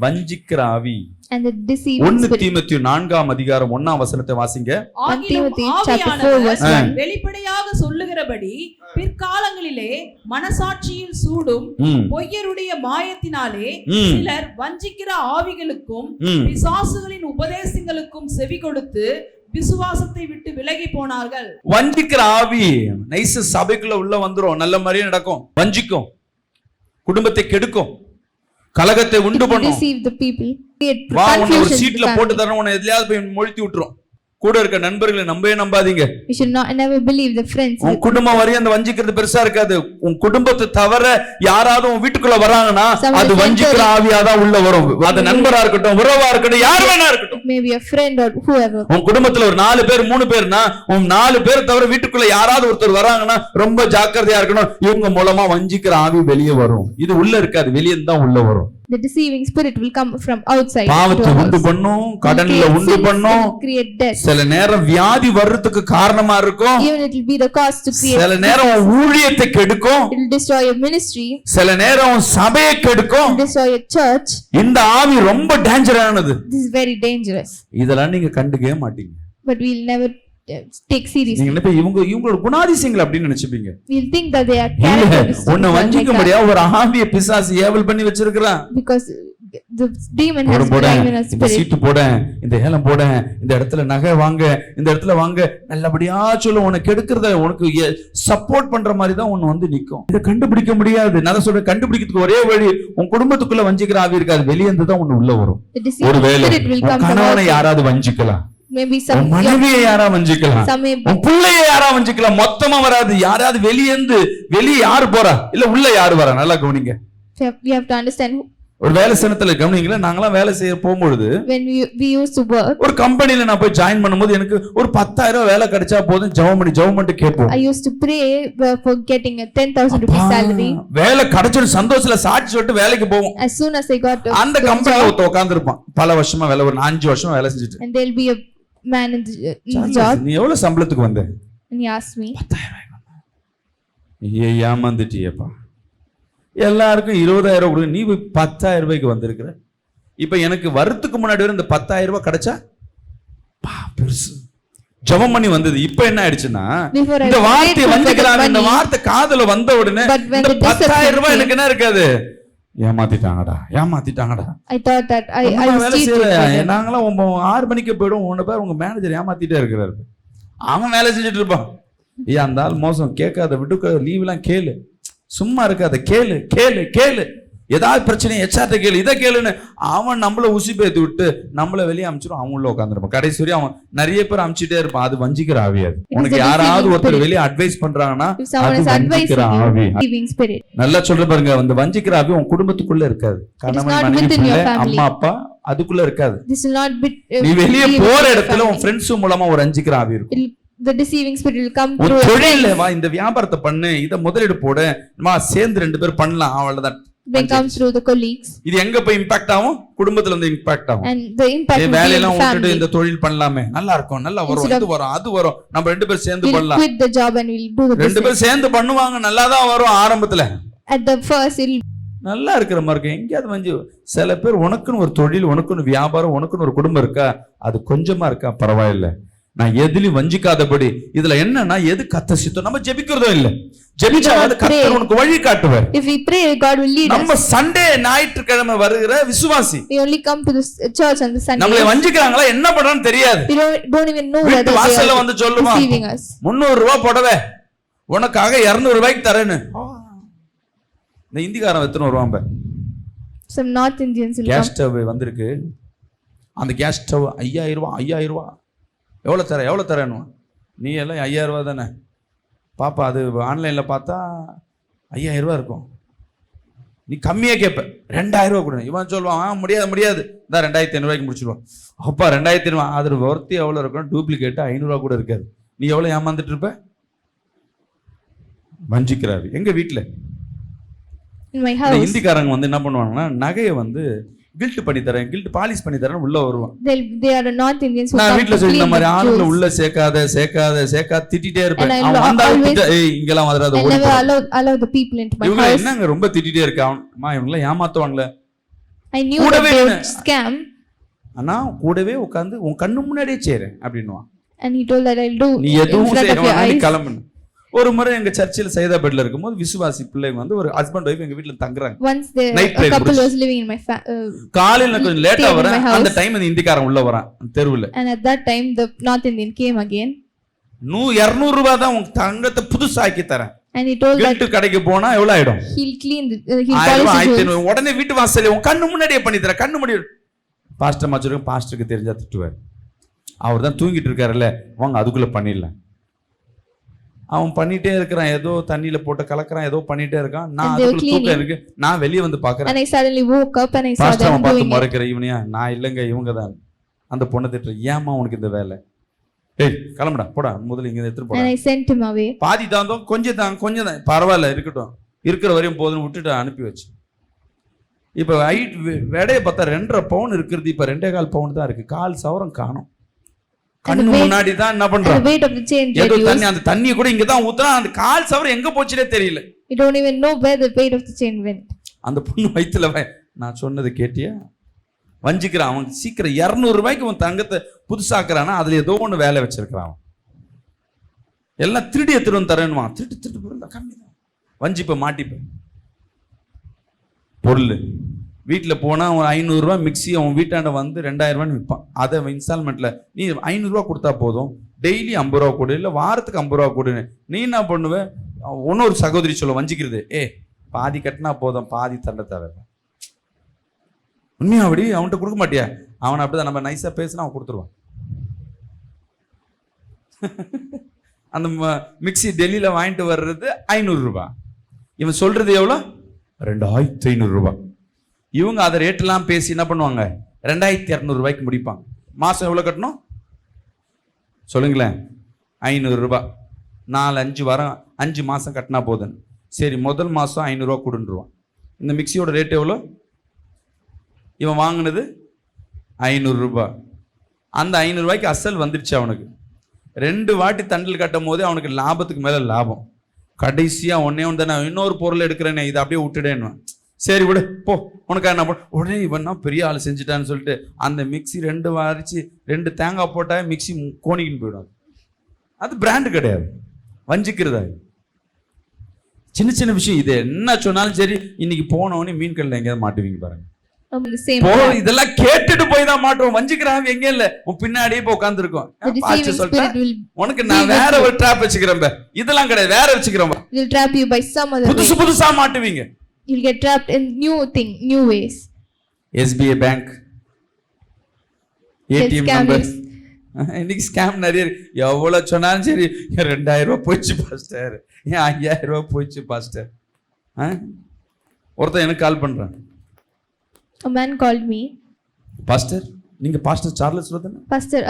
வஞ்சிக்கிற ஆவி. And the deceiving 1 spirit. தீமோத்தேயு 4ஆம் அதிகாரம் 1ஆம் வசனத்தை வாசிங்க. Timothy chapter 4 verse 1. வெளிப்படையாக சொல்லுகிறபடி பிற்காலங்களிலே மனசாட்சியில் சூடும் பொய்யருடைய மாயத்தினாலே சிலர் வஞ்சிக்கிற ஆவிகளுக்கும் பிசாசுகளின் உபதேசங்களுக்கும் செவி கொடுத்து விசுவாசத்தை விட்டு விலகி போனார்கள். வஞ்சிக்கிற ஆவி நைஸ் சபைக்குள்ள உள்ள வந்துரும், நல்ல மாதிரியே நடக்கும், வஞ்சிக்கும், குடும்பத்தை கெடுக்கும், கலகத்தை உண்டு பண்ணும். வா உன்னை ஒரு சீட்ல போட்டு தரணும், உன்னை எதுலயாவது போய் மொழித்தி விட்டுரும். கூட இருக்க நண்பர்களை நம்பவே நம்பாதீங்க. You should not never believe the friends. உன் குடும்பம் வரையும் அந்த வஞ்சிக்கிறது பெருசா இருக்காது. உன் குடும்பத்தை தவிர யாராவது உன் வீட்டுக்குள்ள வராங்கன்னா அது வஞ்சிக்கிற ஆவியாதான் உள்ள வரும். அது நண்பரா இருக்கட்டும், உறவா இருக்கட்டும், யார் வேணா இருக்கட்டும். Maybe a friend or whoever. உன் குடும்பத்துல ஒரு 4 பேர் 3 பேர்னா உன் 4 பேர் தவிர வீட்டுக்குள்ள யாராவது ஒருத்தர் வராங்கன்னா ரொம்ப ஜாக்கிரதையா இருக்கணும். இவங்க மூலமா வஞ்சிக்கிற ஆவி வெளியே வரும். இது உள்ள இருக்காது, வெளியே தான் உள்ள வரும். The deceiving spirit will come from outside. பாவத்தை உண்டு பண்ணும், கடன்ல உண்டு பண்ணும், create death. சில நேரம் வியாதி வர்றதுக்கு காரணமா இருக்கும். Even it will be the cause to create. சில நேரம் ஊழியத்தை கெடுக்கும். It will destroy your ministry. சில நேரம் சபையை கெடுக்கும். It will destroy your church. இந்த ஆவி ரொம்ப டேஞ்சரானது. This is very dangerous. இதெல்லாம் நீங்க கண்டுக்கவே மாட்டீங்க. But we'll never take seriously. நீங்க நினைப்பீங்க இவங்களோட குணாதிசயங்கள் அப்படி நினைச்சுப்பீங்க. We'll think that they are characteristics. உன்னை வஞ்சிக்க முடியாது ஒரு ஆவியை பிசாசு ஏவல் பண்ணி வச்சிருக்கான். Because the demon has given us இந்த spirit. சீட்டு போட, இந்த ஏலம் போட, இந்த இடத்துல நகை வாங்க, இந்த இடத்துல வாங்க, நல்லபடியா சொல்ல உனக்கு கெடுக்கிறத உனக்கு சப்போர்ட் பண்ற மாதிரி தான் ஒன்னு வந்து நிக்கும். இதை கண்டுபிடிக்க முடியாது. நான் சொல்றேன், கண்டுபிடிக்கிறதுக்கு ஒரே வழி உன் குடும்பத்துக்குள்ள வஞ்சிக்கிற ஆவி இருக்காது, வெளியே இருந்து தான் ஒன்னு உள்ள வரும். ஒருவேளை கணவனை யாராவது வஞ்சிக்கலாம், maybe some மனைவியை யாரா வஞ்சிக்கலாம், உன் பிள்ளையை யாரா வஞ்சிக்கலாம், மொத்தமா வராது. யாராவது வெளியே யாரு போறா, இல்ல உள்ள யாரு வரா, நல்லா கவனிங்க. we have to understand. ஒரு வேலை ஸ்தானத்துல கவனிங்களா, நாங்களாம் வேலை செய்ய போகும்போது when we used to work, ஒரு கம்பெனில நான் போய் ஜாயின் பண்ணும்போது எனக்கு ஒரு 10,000 வேலை கிடைச்சா போதும், ஜெபம் பண்ணி கேட்போம். I used to pray for getting a 10,000 rupees salary. வேலை கிடைச்ச சந்தோஷத்துல சாட்சி சொல்லிட்டு வேலைக்கு போவோம். As soon as I got அந்த கம்பெனில உட்கார்ந்து இருப்பான் பல வருஷமா வேலை, ஒரு 5 வருஷமா வேலை செஞ்சுட்டு. And there'll be a man in the job. நீ எவ்வளவு சம்பளத்துக்கு வந்த? And he asked me, 10,000. ஏமாந்துட்டியப்பா, எல்லாருக்கும் 20,000 கொடுங்க, நீ 10,000 ரூபாய்க்கு வந்திருக்கிற. இப்ப எனக்கு வரத்துக்கு முன்னாடி வரை இந்த 10,000 ரூபாய் கிடைச்சா பெருசு. ஜெபம் பண்ணி வந்தது. இப்ப என்ன ஆயிடுச்சுன்னா, இந்த வார்த்தை வஞ்சிக்கிறாங்க, இந்த வார்த்தை காதுல வந்த உடனே இந்த 10,000 ரூபாய் எனக்கு என்ன இருக்காது, ஏமாத்திட்டாங்கடா. I thought that I நாங்களாம் 6 மணிக்கு போயிடும், உன்ன பேர் உங்க மேனேஜர் ஏமாத்திட்டே இருக்கிறாரு, அவன் வேலை செஞ்சுட்டு இருப்பான். அந்த ஆள் மோசம், கேட்காத விட்டு, லீவ் எல்லாம் கேளு, சும்மா இருக்காத, கேளு, ஏதாவது பிரச்சனை எச்ஆர்ட்ட கேளு, இதை கேளுன்னு அவன் நம்மள உசி பேத்து விட்டு நம்மள வெளியே அமிச்சிடும். அவன் உள்ள உட்காந்துருப்பான். கடைசி வரையும் அவன் நிறைய பேர் அமிச்சிட்டே இருப்பான். அது வஞ்சிக்கிற ஆவியாது. உனக்கு யாராவது ஒருத்தர் வெளியே அட்வைஸ் பண்றாங்கன்னா அது வஞ்சிக்கிற ஆவி. நல்லா சொல்ற பாருங்க, அந்த வஞ்சிக்கிற ஆவி உன் குடும்பத்துக்குள்ள இருக்காது. கணவன் மனைவி அம்மா அப்பா அதுக்குள்ள இருக்காது. நீ வெளியே போற இடத்துல உன் ஃப்ரெண்ட்ஸ் மூலமா ஒரு வஞ்சிக்கிற ஆவி இருக்கும். The deceiving spirit will come through. தொழில்ல வா, இந்த வியாபாரத்தை பண்ணு, இத முதலீடு போடு, வா சேர்ந்து 2 பேர் பண்ணலாம், அவ்வளவுதான். They come through the colleagues. இது எங்க போய் இம்பாக்ட் ஆகும்? குடும்பத்துல வந்து இம்பாக்ட் ஆகும். And the impact will be வேலையெல்லாம் விட்டுட்டு இந்த தொழில் பண்ணலாமே, நல்லா இருக்கும், நல்லா வரும், அது வரும், நம்ம 2 பேர் சேர்ந்து பண்ணலாம். Quit the job and we'll do the business. 2 பேர் சேர்ந்து பண்ணுவாங்க, நல்லா தான் வரும் ஆரம்பத்துல. At the first it நல்லா இருக்கிற மாதிரி இருக்கும். எங்கேயாவது வந்து சில பேர் உனக்குன்னு ஒரு தொழில், உனக்குன்னு வியாபாரம், உனக்குன்னு ஒரு குடும்பம் இருக்கா, அது கொஞ்சமா இருக்கா, பரவாயில்ல, நான் எதிலும் வஞ்சிக்காதபடி. இதுல என்னன்னா, எது கத்த சித்தம் நம்ம ஜெபிக்கிறதும் இல்ல, ஜெபிச்சா கர்த்தர் உனக்கு வழி காட்டுவார். If we pray, God will lead us. நம்ம சண்டே ஞாயிற்றுக்கிழமை வருகிற விசுவாசி, we only come to the church on the Sunday. நம்மளை வஞ்சிக்கறாங்களா, என்ன பண்றான்னு தெரியாது. We don't even know whether வாசல்ல வந்து சொல்லுவான், 300 ரூபாய் புடவை உனக்காக 200 ரூபாய்க்கு தரேன்னு. இந்த இந்திக்காரன் எத்தனை வருவான்? Some North Indians will gas stove வந்திருக்கு, அந்த கேஸ் ஸ்டவ் 5000 ரூபாய். எவ்வளோ தரேன்னு? நீ எல்லாம் 5000 ரூபா தானே பாப்பா, அது ஆன்லைனில் பார்த்தா 5000 ரூபா இருக்கும். நீ கம்மியாக கேட்ப, 2000 ரூபா கொடுங்க. இவன் சொல்லுவான், முடியாது, தான் 2500 ரூபாய்க்கு முடிச்சிடுவான். அப்பா 2500, அதில் ஒர்த்தி எவ்வளோ இருக்கும்? டூப்ளிகேட்டு 500 ரூபா கூட இருக்காது. நீ எவ்வளோ ஏமாந்துட்டு இருப்ப? வஞ்சிக்கிறாரு. எங்கள் வீட்டில் இந்திக்காரங்க வந்து என்ன பண்ணுவாங்கன்னா, நகையை வந்து கில்ட் பண்ணி தரேன், கில்ட் பாலிஷ் பண்ணி தரேன் உள்ள வருவான். They are North Indians. நான் வீட்ல சொல்ற மாதிரி ஆளுங்க உள்ள சேர்க்காத திட்டிட்டே இருப்பேன். அவன் வந்தா ஏய் இங்கலாம் வராத ஓடி. Allow the people into my house. இவங்க என்னங்க ரொம்ப திட்டிட்டே இருக்கான். அம்மா இவங்க எல்லாம் ஏமாத்துவாங்களே. I knew that கூடவே they நின்னு. would scam, ஆனா கூடவே உட்கார்ந்து உன் கண்ணு முன்னாடியே செய்றேன் அப்படின்னுவான். and he told that I'll do நீ in எதுவும் front of your செய்யணும், நீ eyes. கிளம்பணும். ஒரு முறை எங்க சர்ச்சில் சைதாபேட்ல இருக்கும்போது விசுவாசி பிள்ளைங்க வந்து ஒரு ஹஸ்பண்ட் ஒய்ஃப் எங்க வீட்டுல தங்குறாங்க. Once Night a prayer couple முடிச்சு. was living in my காலையில நான் கொஞ்சம் லேட்டா stayed in வரேன். my house. அந்த டைம் அந்த இந்திக்காரன் உள்ள வரான் தெருவுல. and at that time the North Indian came again, 200 ரூபாய் தான் உன் தங்கத்தை புதுசாக்கி தரேன். and he told that கில்ட் கடைக்கு போனா எவ்வளவு ஆயிடும்? he'll clean he'll 1000 polish the jewels. 1500 உடனே வீட்டு வாசல்ல உன் கண்ணு முன்னாடியே பண்ணி தரேன். கண்ணு முன்னாடி பாஸ்டர் மாச்சருக்கு பாஸ்டருக்கு தெரிஞ்சா திட்டுவார். அவர் தான் தூங்கிட்டு இருக்காருல்ல, வாங்க அதுக்குள்ள பண்ணிடலாம். அவன் பண்ணிட்டே இருக்கிறான், ஏதோ தண்ணியில போட்டு கலக்குறான், ஏதோ பண்ணிட்டே இருக்கான். நான் And they were அதுக்குள்ள தூக்கம் இருக்கு, நான் வெளியே வந்து பாக்குறேன். and I suddenly woke up and I saw pastor them அவன் பார்த்து doing it. மறைக்கிற இவனையா, நான் இல்லைங்க இவங்க தான். அந்த பொண்ணை திட்டுற, ஏமா உனக்கு இந்த வேலை? ஏய் கிளம்புடா போடா, முதல்ல இங்க எடுத்துட்டு and போடா. I sent him away. பாதி தாந்தோம், கொஞ்சம் தான் பரவாயில்ல இருக்கட்டும், இருக்கிற வரையும் போதுன்னு விட்டுட்டு அனுப்பி வச்சு. இப்ப விடையை பார்த்தா 2.5 பவுன் இருக்கிறது, இப்ப 2.25 பவுன் தான் இருக்கு. 1/4 சவரம் காணும். கண்ணு முன்னாடி தான் என்ன And பண்றான்? the weight of the chain ஏதோ reduced. தண்ணி, அந்த தண்ணியை கூட இங்க தான் ஊத்துறான். அந்த 1/4 சவரம் எங்க போச்சுனே தெரியல. You don't even know where the weight of the chain went. அந்த பொண்ணு வயித்துல நான் சொன்னது கேட்டியா? வஞ்சிக்கிறான் அவன். சீக்கிரம் 200 ரூபாய்க்கு உன் தங்கத்தை புதுசாக்குறானா, அதுல ஏதோ ஒண்ணு வேலை வச்சிருக்கிறான் அவன். எல்லாம் திருடி எடுத்துட்டு வந்து தரேன்னுவான். திருட்டு பொருள் கம்மி தான். வஞ்சிப்ப மாட்டிப்ப பொருள். வீட்டுல போனா அவன் 500 ரூபாய் மிக்சி அவன் வீட்டாண்ட வந்து 2000 ரூபான்னு விற்பான். அதை இன்ஸ்டால்மெண்ட்ல நீ 500 ரூபாய் கொடுத்தா போதும், டெய்லி 50 ரூபா கொடு, இல்ல வாரத்துக்கு 50 ரூபா கொடுன்னு. நீ என்ன பண்ணுவ? இன்னொரு சகோதரி சொல்ல வஞ்சிக்கிறது, பாதி கட்டினா போதும், பாதி தண்ட தேவை. உண்மையா அப்படி அவன்கிட்ட கொடுக்க மாட்டியா? அவன் அப்படிதான், நம்ம நைஸா பேசினா அவன் கொடுத்துருவான். அந்த மிக்சி டெல்லியில வாங்கிட்டு வர்றது 500 ரூபாய், இவன் சொல்றது எவ்வளவு? 2500 ரூபாய். இவங்க அதை ரேட்டெல்லாம் பேசி என்ன பண்ணுவாங்க? 2200 ரூபாய்க்கு முடிப்பாங்க. மாசம் எவ்வளவு கட்டணும் சொல்லுங்களேன்? 500 ரூபாய். 4-5 வாரம் 5 மாசம் கட்டினா போதும். சரி, முதல் மாசம் 500 ரூபாய் கொடுன்றுவான். இந்த மிக்சியோட ரேட் எவ்வளோ? இவன் வாங்கினது 500 ரூபாய். அந்த 500 ரூபாய்க்கு அசல் வந்துடுச்சு அவனுக்கு. 2 வாட்டி தண்டில் கட்டும் போதே அவனுக்கு லாபத்துக்கு மேல லாபம். கடைசியா ஒன்னே ஒன்று தானே, இன்னொரு பொருள் எடுக்கிறேன்னு, இதை அப்படியே விட்டுடேன்னு. சரி விடு போ, உனக்கு என்ன பண்ண? உடனே இவன் பெரிய ஆள் செஞ்சுட்டான்னு சொல்லிட்டு அந்த மிக்சி 2 வாரிச்சு 2 தேங்காய் போட்டா மிக்சி கோணிக்கின்னு போயிடும். அது பிராண்டு கிடையாது, வஞ்சிக்கிறதா. சின்ன சின்ன விஷயம். இது என்ன சொன்னாலும் சரி, இன்னைக்கு போனவனே மீன் கல்ல எங்கேயாவது மாட்டுவீங்க பாருங்க. The same இதெல்லாம் கேட்டுட்டு போய் தான் மாட்டுவோம். வஞ்சிக்கிறான் எங்க இல்ல, உன் பின்னாடியே போய் உட்கார்ந்து இருக்கோம். the deceiving spirit will உனக்கு நான் வேற ஒரு ட்ராப் வச்சுக்கிறேன், இதெல்லாம் கிடையாது, வேற வச்சுக்கிறேன். will trap you by some other way. புதுசா மாட்டுவீங்க. You'll get trapped in new ways. SBI bank ATM scam number. is- இன்னைக்கு ஸ்கேம் நிறைய இருக்கு. எவ்வளவு சொன்னாலும் சரி, 2000 ரூபாய் போயிடுச்சு பாஸ்டர், 5000 ரூபாய் போயிடுச்சு பாஸ்டர். ஒருத்தன் எனக்கு கால் பண்றான். A man called me. Pastor, நீங்க பாஸ்டர் சார்லஸ் தானே? Pastor,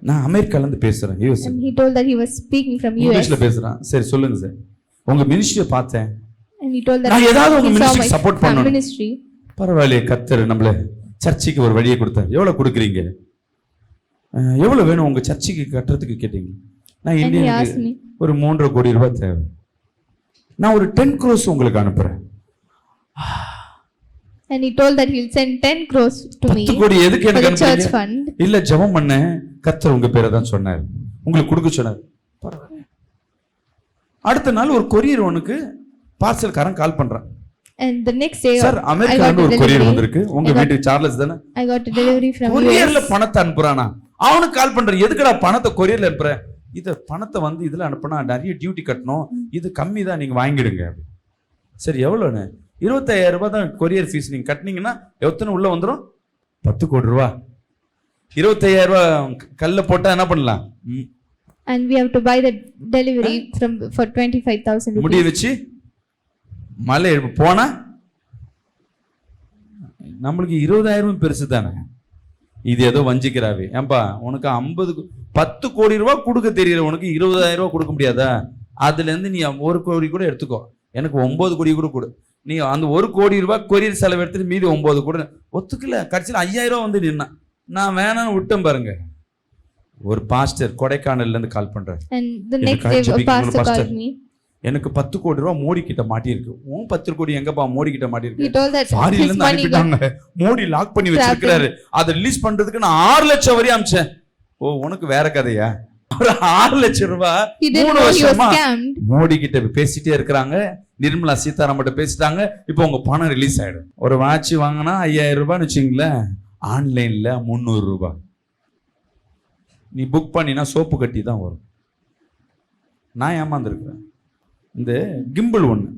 நான் அமெரிக்கால இருந்து பேசுறேன், US. and he told that he was speaking from US. இங்கிலீஷ்ல பேசுறான். சரி சொல்லுங்க சார், உங்க மினிஸ்ட்ரியை பார்த்தேன். And he told that நான் ஏதாவது உங்க he saw ministry support my பண்ணணும். ministry. பரவாயில்லையே, கர்த்தர் நம்மள சர்ச்சுக்கு ஒரு வழியை கொடுத்தார். எவ்வளவு கொடுக்குறீங்க? எவ்வளவு வேணும் உங்க சர்ச்சுக்கு கட்டுறதுக்கு கேட்டீங்க. நான் And he asked இந்தியாவுக்கு me. ஒரு 3.5 கோடி ரூபாய் தேவை, நான் ஒரு 10 crores உங்களுக்கு அனுப்புறேன். And he told that he'll send 10 crores to me 10 கோடி எதுக்கு for எனக்கு the church அனுப்புறீங்க? fund. இல்ல ஜெபம் பண்ண, கர்த்தர் உங்க பேரை தான் சொன்னார், உங்களுக்கு கொடுக்க சொன்னார். பரவாயில்ல. அடுத்த நாள் ஒரு கொரியர் உனக்கு பார்சல்காரன் கால் பண்றான். And the next day sir, I அமெரிக்கால got a ஒரு கொரியர் delivery. வந்திருக்கு, உங்க வீட்டுக்கு சார்லஸ் தானே? I got a delivery from கொரியர்ல US. பணத்தை அனுப்புறானா? அவனுக்கு கால் பண்ற, எதுக்குடா பணத்தை கொரியர்ல அனுப்புற? இத பணத்தை வந்து இதுல அனுப்புனா நிறைய டியூட்டி கட்டணும், இது கம்மி தான், நீங்க வாங்கிடுங்க. சரி எவ்வளவுன்னு? 25000 ரூபாய் தான் கொரியர் ஃபீஸ். நீங்க கட்டினீங்கன்னா எத்தனை உள்ள வந்துடும்? 10 கோடி ரூபா. 25000 ரூபாய் கல்ல போட்டா என்ன பண்ணலாம்? And we have to buy the delivery for 25,000 முடிய rupees. வச்சு மலை போனா நம்மளுக்கு 20,000 பெருசு தானே. இது ஏதோ வஞ்சிக்கிறாவே. ஏன்பா உனக்கு 10 கோடி ரூபாய் கொடுக்க தெரியல, உனக்கு 20,000 ரூபாய் கொடுக்க முடியாதா? அதுல இருந்து நீ 1 கோடி கூட எடுத்துக்கோ, எனக்கு 9 கோடி கூட கொடு. நீ அந்த 1 கோடி ரூபாய் கொரியர் செலவு எடுத்துட்டு மீதி 9 கோடி ஒத்துக்கல. கடைசியில் 5000 ரூபாய் வந்து நின்னா, நான் வேணான்னு விட்டேன் பாருங்க. ஒரு பாஸ்டர் கொடைக்கானல்ல இருந்து கால் பண்றாரு. And the next day a pastor called me. எனக்கு 10 கோடி ரூபாய் மோடி கிட்ட மாட்டியிருக்கு. உன் 10 கோடி எங்கப்பா மோடி கிட்ட He மாட்டியிருக்கு? told that ஃபாரின்ல his இருந்து money got அனுப்பிட்டாங்க, மோடி லாக் பண்ணி வச்சிருக்காரு, அதை ரிலீஸ் பண்றதுக்கு நான் 6 லட்சம் வரை அமிச்சேன். ஓ, உனக்கு வேற கதையா? ஒரு 6 லட்சம் ரூபாய் He didn't 3 know he was வருஷமா scammed. மோடி கிட்ட பேசிட்டே இருக்கிறாங்க. நிர்மலா சீதாராமன் பேசிட்டாங்க. இப்போ உங்க பணம் ரிலீஸ் ஆயிடும். ஒரு வாட்ச் வாங்கினா 5000 ரூபான்னு வச்சுங்களேன், ஆன்லைன்ல 300 ரூபாய். நீ புக் பண்ணினா சோப்பு கட்டி தான் வரும். நான் ஏமாந்துருக்கிறேன். இந்த கிம்பிள் ஒண்ணு,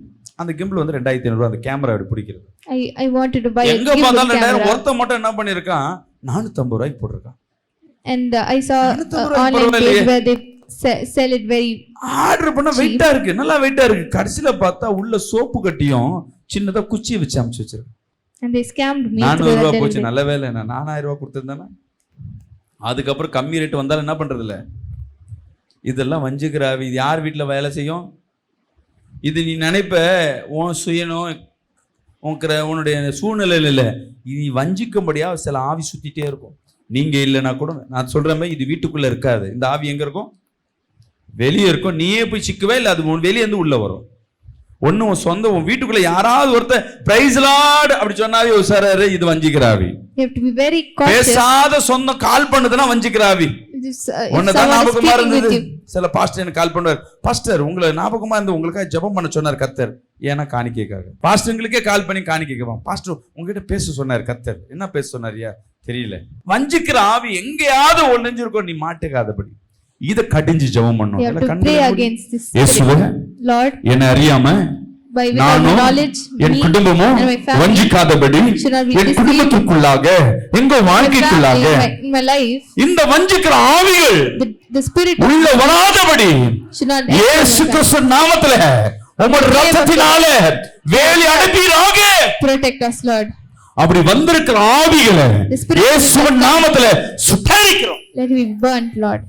அந்த கிம்பிள் வந்து 2500 ரூபாய். அந்த கேமரா எப்படி பிடிக்கிறது? I wanted to buy a எங்க gimbal பார்த்தாலும் 2000. camera. ஒருத்த மட்டும் என்ன பண்ணிருக்கான், 450 ரூபாய்க்கு போட்டிருக்கான். And I saw 450 ரூபாய்க்கு online பரவாயில்லையே. page where they sell it very order பண்ண வெயிட்டா இருக்கு, நல்லா வெயிட்டா இருக்கு. கடைசியில பார்த்தா உள்ள சோப்பு கட்டியும் சின்னதா குச்சியை வச்சு அமுச்சு வச்சிருக்கேன். and they scammed me 400 through ரூபாய் that போச்சு. delivery. நல்ல வேலை, நான் 4000 ரூபாய் கொடுத்திருந்தேன்னா. அதுக்கப்புறம் கம்மி ரேட் வந்தாலும் என்ன பண்றது இல்ல. இதெல்லாம் வஞ்சிக்கிறாவி. இது யார் வீட்டுல வேலை செய்யும்? இது நீ நினைப்ப உன் சுயனோ உன்னுடைய சூழ்நிலையில இல்ல, நீ வஞ்சிக்கும்படியா சில ஆவி சுத்திட்டே இருக்கும். நீங்க இல்லைன்னா கூட நான் சொல்றேன், இது வீட்டுக்குள்ள இருக்காது. இந்த ஆவி எங்க இருக்கும்? வெளியே இருக்கும். நீயே போய் சிக்குவே இல்லை, அது வெளியே இருந்து உள்ள வரும். ஒன்னும் உன் சொந்த உன் வீட்டுக்குள்ள யாராவது ஒருத்தர் பிரைஸ் லார்ட் அப்படி சொன்னாவே உசாராரு, இது வஞ்சிக்கிறாவி. You have to be very cautious. பேசாத சொந்தம் கால் பண்ணுதுன்னா வஞ்சிக்கிறாவி. If ஒன்னதான் someone is ஞாபகமா speaking இருந்தது. with you, சில பாஸ்டர் எனக்கு கால் பண்ணுவார், பாஸ்டர் உங்களை ஞாபகமா இருந்து உங்களுக்காக ஜெபம் பண்ண சொன்னார் கர்த்தர். ஏன்னா காணிக்கைக்காக. பாஸ்டர்களுக்கே கால் பண்ணி காணிக்கை கேட்பான். பாஸ்டர் உங்ககிட்ட பேச சொன்னார் கர்த்தர். என்ன பேச சொன்னாரியா தெரியல. வஞ்சிக்கிற ஆவி எங்கேயாவது ஒளிஞ்சிருக்கும், நீ மாட்டுக்காதபடி இத கடிஞ்சு ஜெபம் பண்ணும். you have to pray against this இயேசுவே, spirit. Lord, என்ன அறியாம by without நானும் knowledge, என் me குடும்பமும் and my family வஞ்சிக்காதபடி should not be N deceived. குடும்பத்துக்குள்ளாக எங்க My வாழ்க்கைக்குள்ளாக family, in my life, இந்த வஞ்சிக்கிற ஆவிகள் the spirit உள்ள வராதபடி should not enter இயேசு my family. கிறிஸ்து நாமத்திலே உம்முடைய இரத்தத்தினாலே வேலி அடைப்பீராக. Protect us, Lord. அப்படி வந்திருக்கிற ஆவிகளை The spirit இயேசுவின் நாமத்திலே சுட்டரிக்கிறோம். Let it be burnt, Lord.